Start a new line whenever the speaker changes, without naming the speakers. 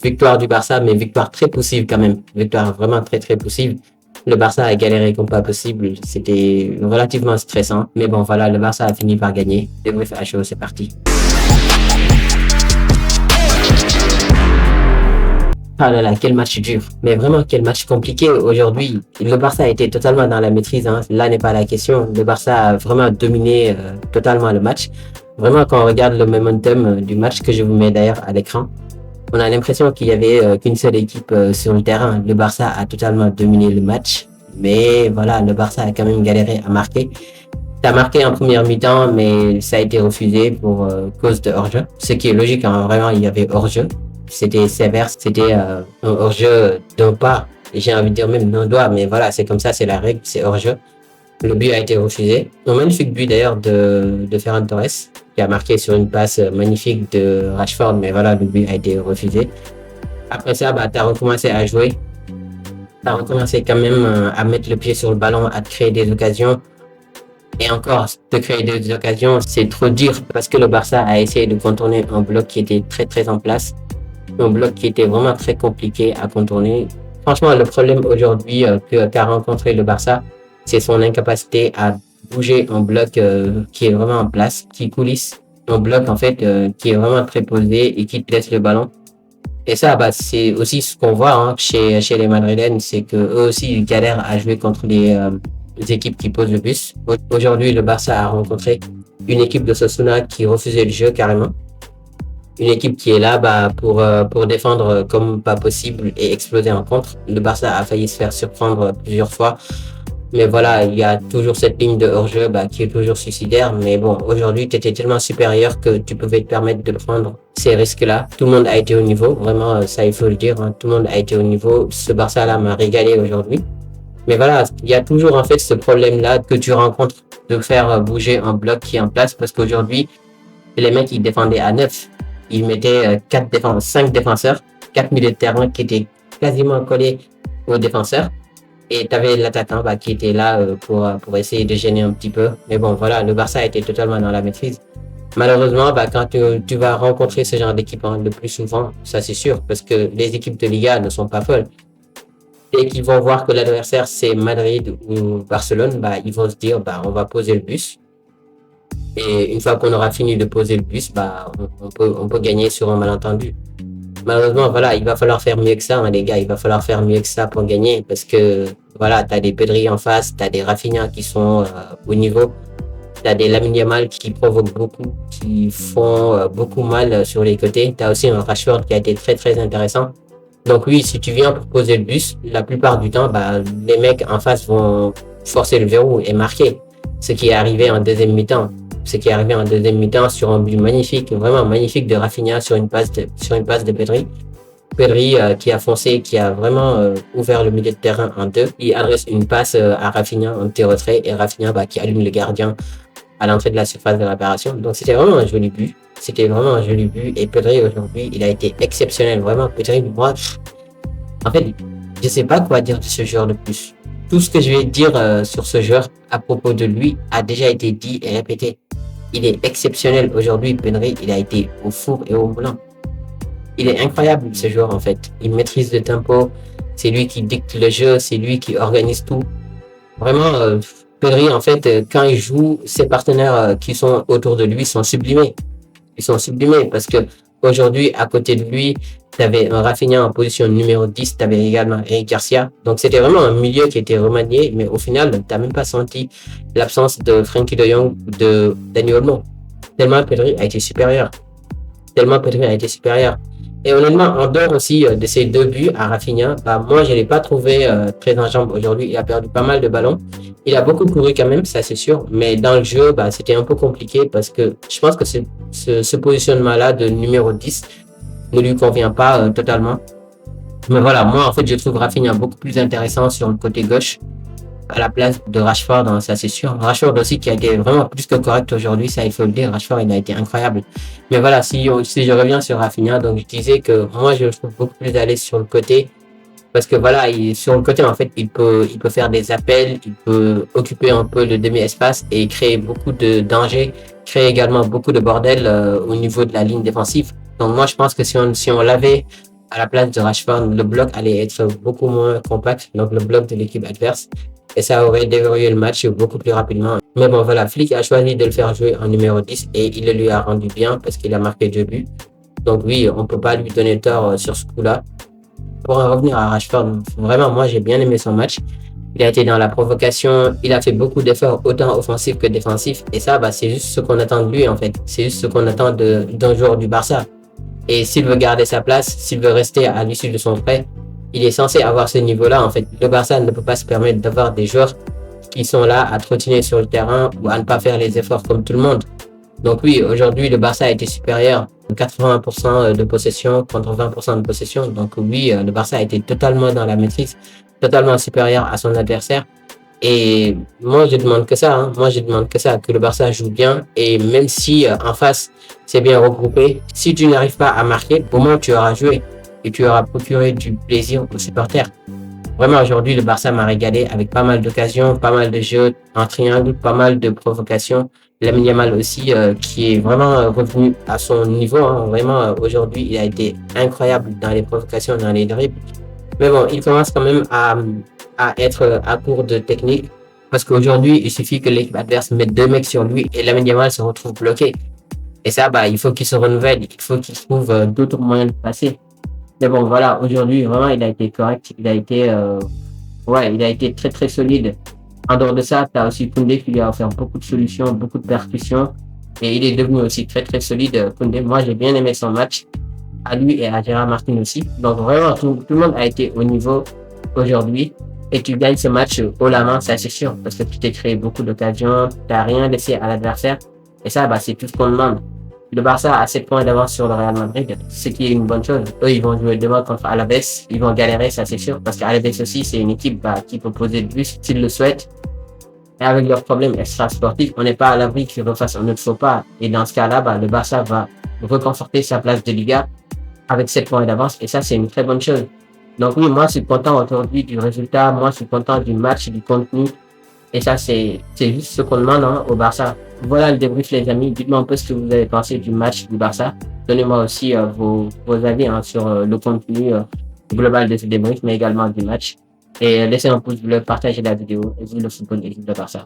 victoire du Barça, mais victoire très poussive quand même. Victoire vraiment très très poussive. Le Barça a galéré comme pas possible. C'était relativement stressant. Mais bon, voilà, le Barça a fini par gagner. Débrief à chaud, c'est parti. Ah là là, quel match dur. Mais vraiment, quel match compliqué aujourd'hui. Le Barça a été totalement dans la maîtrise, hein. Là n'est pas la question. Le Barça a vraiment dominé totalement le match. Vraiment, quand on regarde le momentum du match que je vous mets d'ailleurs à l'écran, on a l'impression qu'il y avait qu'une seule équipe sur le terrain. Le Barça a totalement dominé le match. Mais voilà, le Barça a quand même galéré à marquer. Ça a marqué en première mi-temps, mais ça a été refusé pour cause de hors-jeu. Ce qui est logique, hein. Vraiment, il y avait hors-jeu. C'était sévère, c'était un hors-jeu d'un pas. J'ai envie de dire même d'un doigt, mais voilà, c'est comme ça, c'est la règle, c'est hors-jeu. Le but a été refusé. Un magnifique but d'ailleurs de Ferran Torres, qui a marqué sur une passe magnifique de Rashford, mais voilà, le but a été refusé. Après ça, bah, tu as recommencé à jouer. Tu as recommencé quand même à mettre le pied sur le ballon, à te créer des occasions. Et encore, te créer des occasions, c'est trop dur parce que le Barça a essayé de contourner un bloc qui était très très en place. Un bloc qui était vraiment très compliqué à contourner. Franchement, le problème aujourd'hui qu'a rencontré le Barça, c'est son incapacité à bouger un bloc qui est vraiment en place, qui coulisse. Un bloc en fait qui est vraiment très posé et qui te laisse le ballon. Et ça, bah, c'est aussi ce qu'on voit hein, chez les Madrilènes, c'est que eux aussi ils galèrent à jouer contre les équipes qui posent le bus. Aujourd'hui, le Barça a rencontré une équipe de Osasuna qui refusait le jeu carrément. Une équipe qui est là bah, pour défendre comme pas possible et exploser en contre. Le Barça a failli se faire surprendre plusieurs fois. Mais voilà, il y a toujours cette ligne de hors-jeu bah, qui est toujours suicidaire. Mais bon, aujourd'hui, tu étais tellement supérieur que tu pouvais te permettre de prendre ces risques-là. Tout le monde a été au niveau. Vraiment, ça, il faut le dire. Hein. Tout le monde a été au niveau. Ce Barça-là m'a régalé aujourd'hui. Mais voilà, il y a toujours en fait ce problème-là que tu rencontres de faire bouger un bloc qui est en place. Parce qu'aujourd'hui, les mecs, ils défendaient à 9. Ils mettaient 5 défenseurs, 4 milieux de terrain qui étaient quasiment collés aux défenseurs. Et tu avais l'attaquant bah, qui était là pour essayer de gêner un petit peu. Mais bon, voilà, le Barça était totalement dans la maîtrise. Malheureusement, bah, quand tu vas rencontrer ce genre d'équipe hein, le plus souvent, ça c'est sûr, parce que les équipes de Liga ne sont pas folles. Dès qu'ils vont voir que l'adversaire c'est Madrid ou Barcelone, bah, ils vont se dire bah, on va poser le bus. Et une fois qu'on aura fini de poser le bus, bah, on peut gagner sur un malentendu. Malheureusement, voilà, il va falloir faire mieux que ça, hein, les gars. Il va falloir faire mieux que ça pour gagner parce que, voilà, t'as des Pedri en face, t'as des Rafinha qui sont au niveau, t'as des Lamine Yamal qui provoquent beaucoup, qui font beaucoup mal sur les côtés. T'as aussi un Rashford qui a été très, très intéressant. Donc oui, si tu viens pour poser le bus, la plupart du temps, bah, les mecs en face vont forcer le verrou et marquer. Ce qui est arrivé en deuxième mi-temps. Ce qui est arrivé en deuxième mi-temps sur un but magnifique, vraiment magnifique de Rafinha sur une passe de Pedri. Pedri qui a foncé, qui a vraiment ouvert le milieu de terrain en deux. Il adresse une passe à Rafinha en petit retrait et Rafinha bah, qui allume le gardien à l'entrée de la surface de réparation. Donc c'était vraiment un joli but. C'était vraiment un joli but et Pedri aujourd'hui, il a été exceptionnel. Vraiment, Pedri, moi, en fait, je sais pas quoi dire de ce joueur de plus. Tout ce que je vais dire sur ce joueur à propos de lui a déjà été dit et répété. Il est exceptionnel aujourd'hui, Pedri, il a été au four et au moulin. Il est incroyable ce joueur en fait. Il maîtrise le tempo, c'est lui qui dicte le jeu, c'est lui qui organise tout. Vraiment, Pedri en fait, quand il joue, ses partenaires qui sont autour de lui sont sublimés. Ils sont sublimés parce que aujourd'hui, à côté de lui, tu avais un Rafinha en position numéro 10, tu avais également Eric Garcia. Donc c'était vraiment un milieu qui était remanié, mais au final, tu n'as même pas senti l'absence de Frenkie de Jong ou de Dani Olmo. Tellement Pedri a été supérieur. Et honnêtement, en dehors aussi de ces deux buts à Rafinha, bah, moi je ne l'ai pas trouvé très en jambes aujourd'hui. Il a perdu pas mal de ballons. Il a beaucoup couru quand même, ça c'est sûr. Mais dans le jeu, bah, c'était un peu compliqué parce que je pense que ce positionnement-là de numéro 10 ne lui convient pas totalement. Mais voilà, moi en fait je trouve Rafinha beaucoup plus intéressant sur le côté gauche à la place de Rashford, hein, ça c'est sûr. Rashford aussi qui a été vraiment plus que correct aujourd'hui, ça il faut le dire. Rashford il a été incroyable. Mais voilà, si je reviens sur Rafinha, donc je disais que moi je le trouve beaucoup plus à l'aise sur le côté. Parce que voilà, sur le côté en fait, il peut faire des appels, il peut occuper un peu le demi-espace et créer beaucoup de danger, créer également beaucoup de bordel au niveau de la ligne défensive. Donc moi je pense que si on l'avait à la place de Rashford, le bloc allait être beaucoup moins compact, donc le bloc de l'équipe adverse. Et ça aurait déverrouillé le match beaucoup plus rapidement. Mais bon, voilà, Flick a choisi de le faire jouer en numéro 10 et il le lui a rendu bien parce qu'il a marqué 2 buts. Donc oui, on peut pas lui donner tort sur ce coup-là. Pour en revenir à Rashford, vraiment, moi, j'ai bien aimé son match. Il a été dans la provocation, il a fait beaucoup d'efforts, autant offensifs que défensifs. Et ça, bah, c'est juste ce qu'on attend de lui, en fait. C'est juste ce qu'on attend d'un joueur du Barça. Et s'il veut garder sa place, s'il veut rester à l'issue de son prêt, il est censé avoir ce niveau-là, en fait. Le Barça ne peut pas se permettre d'avoir des joueurs qui sont là à trottiner sur le terrain ou à ne pas faire les efforts comme tout le monde. Donc oui, aujourd'hui, le Barça a été supérieur. 80% de possession contre 20% de possession. Donc oui, le Barça a été totalement dans la maîtrise, totalement supérieur à son adversaire. Et moi, je demande que ça. Hein. Moi, je demande que ça, que le Barça joue bien. Et même si en face, c'est bien regroupé, si tu n'arrives pas à marquer, au moins tu auras joué et tu auras procuré du plaisir aux supporters. Vraiment, aujourd'hui, le Barça m'a régalé avec pas mal d'occasions, pas mal de jeux en triangle, pas mal de provocations. Lamine Yamal aussi, qui est vraiment revenu à son niveau. Hein. Vraiment, aujourd'hui, il a été incroyable dans les provocations, dans les dribbles. Mais bon, il commence quand même à être à court de technique. Parce qu'aujourd'hui, il suffit que l'équipe adverse mette 2 mecs sur lui et Lamine Yamal se retrouve bloqué. Et ça, bah, il faut qu'il se renouvelle, il faut qu'il trouve d'autres moyens de passer. Mais bon, voilà, aujourd'hui, vraiment, il a été correct. Il a été très, très solide. En dehors de ça, tu as aussi Koundé qui lui a offert beaucoup de solutions, beaucoup de percussions. Et il est devenu aussi très, très solide. Koundé, moi, j'ai bien aimé son match. À lui et à Gérard Martin aussi. Donc, vraiment, tout le monde a été au niveau aujourd'hui. Et tu gagnes ce match haut la main, ça c'est sûr. Parce que tu t'es créé beaucoup d'occasions, tu n'as rien laissé à l'adversaire. Et ça, bah, c'est tout ce qu'on demande. Le Barça a 7 points d'avance sur le Real Madrid, ce qui est une bonne chose. Eux, ils vont jouer demain contre Alaves. Ils vont galérer, ça c'est sûr. Parce qu'Alaves aussi, c'est une équipe qui peut poser de but s'ils le souhaitent. Et avec leurs problèmes extra-sportifs, on n'est pas à l'abri qu'ils refassent un autre faux pas. Et dans ce cas-là, bah, le Barça va reconforter sa place de Liga avec 7 points d'avance. Et ça, c'est une très bonne chose. Donc oui, moi, je suis content aujourd'hui du résultat. Moi, je suis content du match, du contenu. Et ça, c'est juste ce qu'on demande au Barça. Voilà le débrief, les amis. Dites-moi un peu ce que vous avez pensé du match du Barça. Donnez-moi aussi vos avis sur le contenu global de ce débrief, mais également du match. Et laissez un pouce bleu, partagez la vidéo et vive le football et vive le Barça.